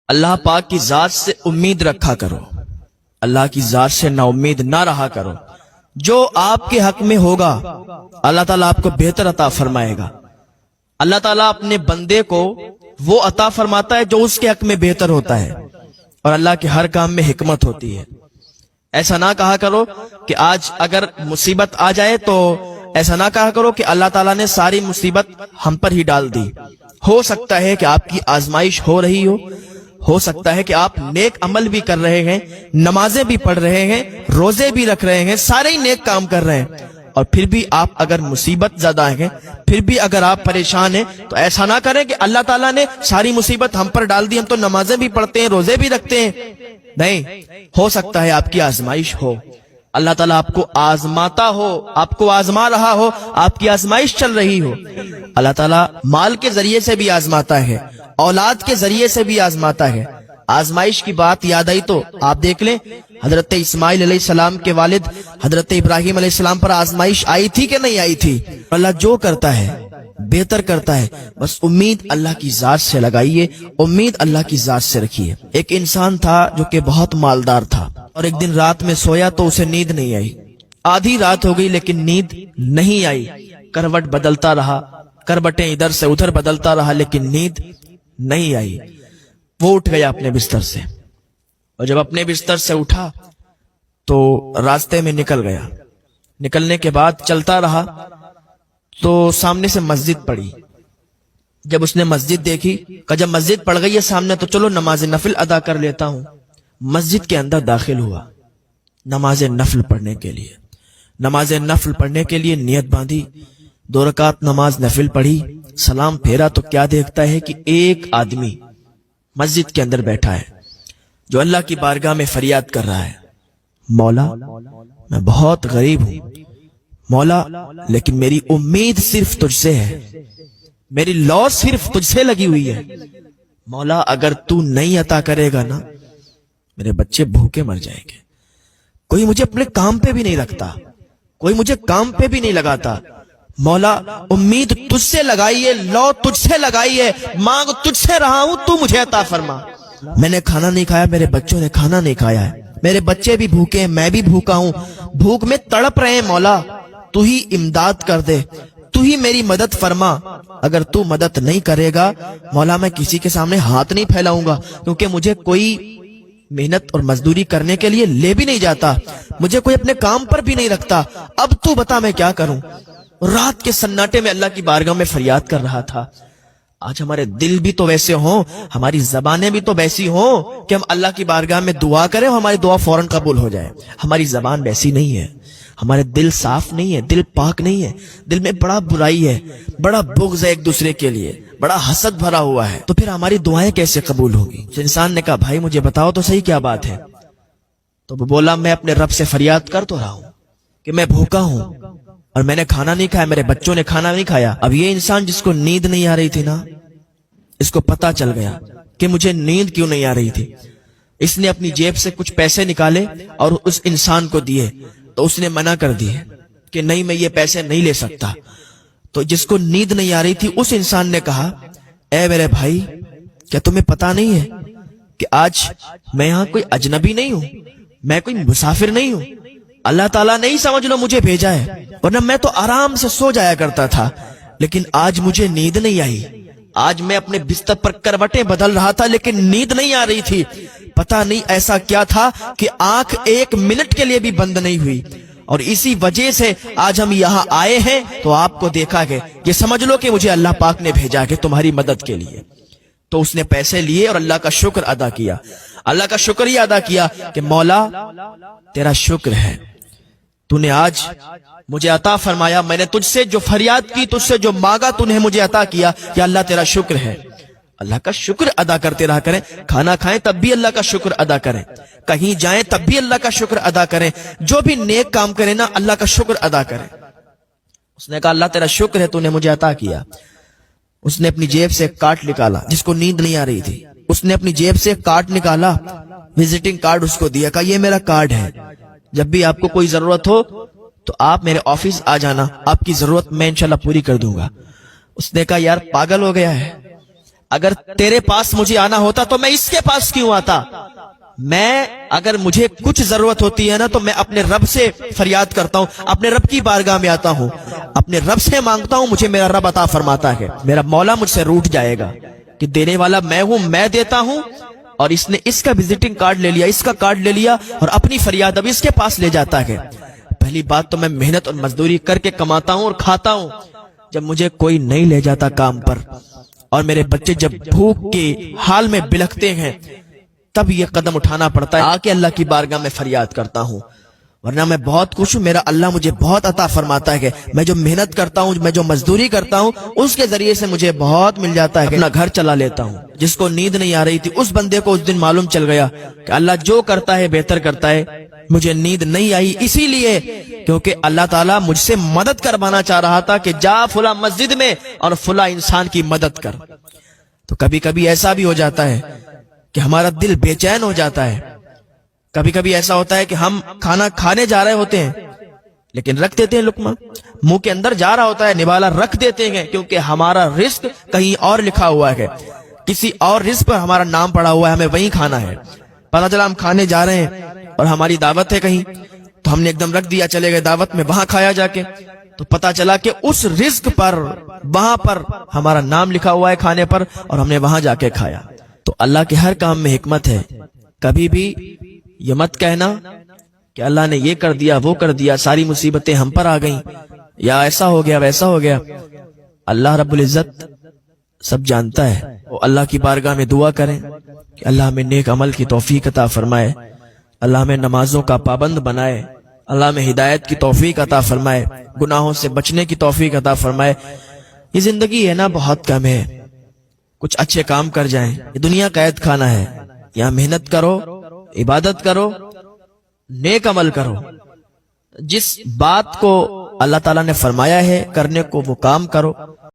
اللہ پاک کی ذات سے امید رکھا کرو، اللہ کی ذات سے نا امید نہ رہا کرو۔ جو آپ کے حق میں ہوگا اللہ تعالیٰ آپ کو بہتر عطا فرمائے گا۔ اللہ تعالیٰ اپنے بندے کو وہ عطا فرماتا ہے جو اس کے حق میں بہتر ہوتا ہے، اور اللہ کے ہر کام میں حکمت ہوتی ہے۔ ایسا نہ کہا کرو کہ آج اگر مصیبت آ جائے تو ایسا نہ کہا کرو کہ اللہ تعالیٰ نے ساری مصیبت ہم پر ہی ڈال دی۔ ہو سکتا ہے کہ آپ کی آزمائش ہو رہی ہو سکتا ہے کہ آپ نیک عمل بھی کر رہے ہیں، نمازیں بھی پڑھ رہے ہیں، روزے بھی رکھ رہے ہیں، سارے ہی نیک کام کر رہے ہیں، اور پھر بھی آپ اگر مصیبت زدہ ہیں، پھر بھی اگر آپ پریشان ہیں، تو ایسا نہ کریں کہ اللہ تعالیٰ نے ساری مصیبت ہم پر ڈال دی، ہم تو نمازیں بھی پڑھتے ہیں، روزے بھی رکھتے ہیں۔ نہیں، ہو سکتا ہے آپ کی آزمائش ہو، اللہ تعالیٰ آپ کو آزماتا ہو، آپ کو آزما رہا ہو، آپ کی آزمائش چل رہی ہو۔ اللہ تعالیٰ مال کے ذریعے سے بھی آزماتا ہے، اولاد کے ذریعے سے بھی آزماتا ہے۔ آزمائش کی بات یاد آئی تو آپ دیکھ لیں، حضرت اسماعیل علیہ السلام کے والد حضرت ابراہیم علیہ السلام پر آزمائش آئی تھی کہ نہیں آئی تھی؟ اللہ جو کرتا ہے بہتر کرتا ہے، بس امید اللہ کی ذات سے لگائیے، امید اللہ کی ذات سے رکھیے۔ ایک انسان تھا جو کہ بہت مالدار تھا، اور ایک دن رات میں سویا تو اسے نیند نہیں آئی۔ آدھی رات ہو گئی لیکن نیند نہیں آئی، کروٹ بدلتا رہا، کروٹیں ادھر سے ادھر بدلتا رہا، لیکن نیند نہیں آئی۔ وہ اٹھ گیا اپنے بستر سے، اور جب اپنے بستر سے اٹھا تو راستے میں نکل گیا۔ نکلنے کے بعد چلتا رہا تو سامنے سے مسجد پڑی۔ جب اس نے مسجد دیکھی، کہ جب مسجد پڑ گئی ہے سامنے تو چلو نماز نفل ادا کر لیتا ہوں۔ مسجد کے اندر داخل ہوا نماز نفل پڑھنے کے لیے۔ نماز نفل پڑھنے کے لیے نیت باندھی، 2 رکعت نماز نفل پڑھی، سلام پھیرا تو کیا دیکھتا ہے کہ ایک آدمی مسجد کے اندر بیٹھا ہے جو اللہ کی بارگاہ میں فریاد کر رہا ہے، مولا میں بہت غریب ہوں مولا، لیکن میری امید صرف تجھ سے ہے، میری لو صرف تجھ سے لگی ہوئی ہے مولا، اگر تو نہیں عطا کرے گا نا میرے بچے بھوکے مر جائیں گے۔ کوئی مجھے اپنے کام پہ بھی نہیں رکھتا، کوئی مجھے کام پہ بھی نہیں لگاتا، مولا امید تجھ سے لگائی ہے، لو تجھ سے لگائی ہے، مانگ تجھ سے رہا ہوں، تو مجھے عطا فرما۔ میں نے کھانا نہیں کھایا، میرے بچوں نے کھانا نہیں کھایا ہے، میرے بچے بھی بھوکے ہیں، میں بھی بھوکا ہوں، بھوک میں تڑپ رہے ہیں مولا، تو ہی امداد کر دے، تو ہی میری مدد فرما۔ اگر تو مدد نہیں کرے گا مولا میں کسی کے سامنے ہاتھ نہیں پھیلاؤں گا، کیونکہ مجھے کوئی محنت اور مزدوری کرنے کے لیے لے بھی نہیں جاتا، مجھے کوئی اپنے کام پر بھی نہیں رکھتا، اب تو بتا میں کیا کروں۔ رات کے سناٹے میں اللہ کی بارگاہ میں فریاد کر رہا تھا۔ آج ہمارے دل بھی تو ویسے ہوں، ہماری زبانیں بھی تو ویسی ہوں کہ ہم اللہ کی بارگاہ میں دعا کریں اور ہماری دعا فوراً قبول ہو جائے۔ ہماری زبان ویسی نہیں ہے، ہمارے دل صاف نہیں ہے، دل پاک نہیں ہے، دل میں بڑا برائی ہے، بڑا بغض ہے ایک دوسرے کے لیے، بڑا حسد بھرا ہوا ہے، تو پھر ہماری دعائیں کیسے قبول ہوگی؟ اس انسان نے کہا بھائی مجھے بتاؤ تو صحیح کیا بات ہے؟ تو وہ بولا میں اپنے رب سے فریاد کر تو رہا ہوں کہ میں بھوکا ہوں اور میں نے کھانا نہیں کھایا، میرے بچوں نے کھانا نہیں کھایا۔ اب یہ انسان جس کو نیند نہیں آ رہی تھی نا، اس کو پتا چل گیا کہ مجھے نیند کیوں نہیں آ رہی تھی۔ اس نے اپنی جیب سے کچھ پیسے نکالے اور اس انسان کو دیے، تو اس نے منع کر دی کہ نہیں میں یہ پیسے نہیں لے سکتا۔ تو جس کو نیند نہیں آ رہی تھی اس انسان نے کہا اے میرے بھائی کیا تمہیں پتا نہیں ہے کہ آج میں یہاں کوئی اجنبی نہیں ہوں، میں کوئی مسافر نہیں ہوں، اللہ تعالیٰ نے ہی سمجھ لو مجھے بھیجا ہے، ورنہ میں تو آرام سے سو جایا کرتا تھا، لیکن آج مجھے نیند نہیں آئی، آج میں اپنے بستر پر کروٹیں بدل رہا تھا لیکن نیند نہیں آ رہی تھی۔ پتا نہیں ایسا کیا تھا کہ آنکھ 1 منٹ کے لیے بھی بند نہیں ہوئی، اور اسی وجہ سے آج ہم یہاں آئے ہیں تو آپ کو دیکھا گیا، یہ سمجھ لو کہ مجھے اللہ پاک نے بھیجا کہ تمہاری مدد کے لیے۔ تو اس نے پیسے لیے اور اللہ کا شکر ادا کیا، اللہ کا شکریہ ادا کیا کہ مولا تیرا شکر ہے، تو نے آج مجھے عطا فرمایا، میں نے تجھ سے جو فریاد کی، تجھ سے جو مانگا تو نے مجھے عطا کیا، کہ اللہ تیرا شکر ہے۔ اللہ کا شکر ادا کرتے رہا کریں، کھانا کھائیں تب بھی اللہ کا شکر ادا کریں، کہیں جائیں تب بھی اللہ کا شکر ادا کریں، جو بھی نیک کام کریں نا اللہ کا شکر ادا کریں۔ اس نے کہا اللہ تیرا شکر ہے تو نے مجھے عطا کیا۔ اس نے اپنی جیب سے ایک کارڈ نکالا، جس کو نیند نہیں آ رہی تھی، اس نے اپنی جیب سے ایک کارڈ نکالا، وزٹنگ کارڈ اس کو دیا، کہا یہ میرا کارڈ ہے، جب بھی آپ کو کوئی ضرورت ہو تو آپ میرے آفس آ جانا، آپ کی ضرورت میں انشاءاللہ پوری کر دوں گا۔ اس نے کہا یار پاگل ہو گیا ہے، اگر تیرے پاس مجھے آنا ہوتا تو میں اس کے پاس کیوں آتا؟ میں اگر مجھے کچھ ضرورت ہوتی ہے نا تو میں اپنے رب سے فریاد کرتا ہوں، اپنے رب کی بارگاہ میں آتا ہوں، اپنے رب سے مانگتا ہوں، مجھے میرا رب عطا فرماتا ہے۔ میرا مولا مجھ سے روٹھ جائے گا کہ دینے والا میں ہوں، میں دیتا ہوں، اور اس نے اس کا وزٹنگ کارڈ لے لیا، اس کا کارڈ لے لیا، اور اپنی فریاد اب اس کے پاس لے جاتا ہے۔ پہلی بات تو میں محنت اور مزدوری کر کے کماتا ہوں اور کھاتا ہوں، جب مجھے کوئی نہیں لے جاتا کام پر، اور میرے بچے جب بھوک کے حال میں بلکتے ہیں تب یہ قدم اٹھانا پڑتا ہے آ کے اللہ کی بارگاہ میں فریاد کرتا ہوں، ورنہ میں بہت خوش ہوں، میرا اللہ مجھے بہت عطا فرماتا ہے کہ میں جو محنت کرتا ہوں، میں جو مزدوری کرتا ہوں، اس کے ذریعے سے مجھے بہت مل جاتا ہے، اپنا گھر چلا لیتا ہوں۔ جس کو نیند نہیں آ رہی تھی اس بندے کو اس دن معلوم چل گیا کہ اللہ جو کرتا ہے بہتر کرتا ہے، مجھے نیند نہیں آئی اسی لیے کیونکہ اللہ تعالیٰ مجھ سے مدد کروانا چاہ رہا تھا کہ جا فلاں مسجد میں اور فلاں انسان کی مدد کر۔ تو کبھی کبھی ایسا بھی ہو جاتا ہے کہ ہمارا دل بے چین ہو جاتا ہے، کبھی کبھی ایسا ہوتا ہے کہ ہم کھانا کھانے جا رہے ہوتے ہیں لیکن رکھ دیتے ہیں لقمہ، منہ کے اندر جا رہا ہوتا ہے نوالا رکھ دیتے ہیں کیونکہ ہمارا رزق کہیں اور لکھا ہوا ہے، کسی اور رزق پر ہمارا نام پڑا ہوا ہے، ہمیں وہیں کھانا ہے۔ پتہ چلا ہم کھانے جا رہے ہیں اور ہماری دعوت ہے کہیں، تو ہم نے ایک دم رکھ دیا، چلے گئے دعوت میں، وہاں کھایا جا کے، تو پتہ چلا کہ اس رزق پر وہاں پر ہمارا نام لکھا ہوا ہے کھانے پر، اور ہم نے وہاں جا کے کھایا۔ تو اللہ کے ہر کام میں حکمت ہے، کبھی بھی یہ مت کہنا کہ اللہ نے یہ کر دیا وہ کر دیا، ساری مصیبتیں ہم پر آ گئیں، یا ایسا ہو گیا ویسا ہو گیا۔ اللہ رب العزت سب جانتا ہے، وہ اللہ کی بارگاہ میں دعا کریں کہ اللہ ہمیں نیک عمل کی توفیق عطا فرمائے، اللہ ہمیں نمازوں کا پابند بنائے، اللہ ہمیں ہدایت کی توفیق عطا فرمائے، گناہوں سے بچنے کی توفیق عطا فرمائے۔ یہ زندگی ہے نا بہت کم ہے، کچھ اچھے کام کر جائیں، یہ دنیا کا عید کھانا ہے، یہاں محنت کرو، عبادت کرو، نیک عمل کرو، جس بات کو اللہ تعالیٰ نے فرمایا ہے کرنے کو وہ کام کرو،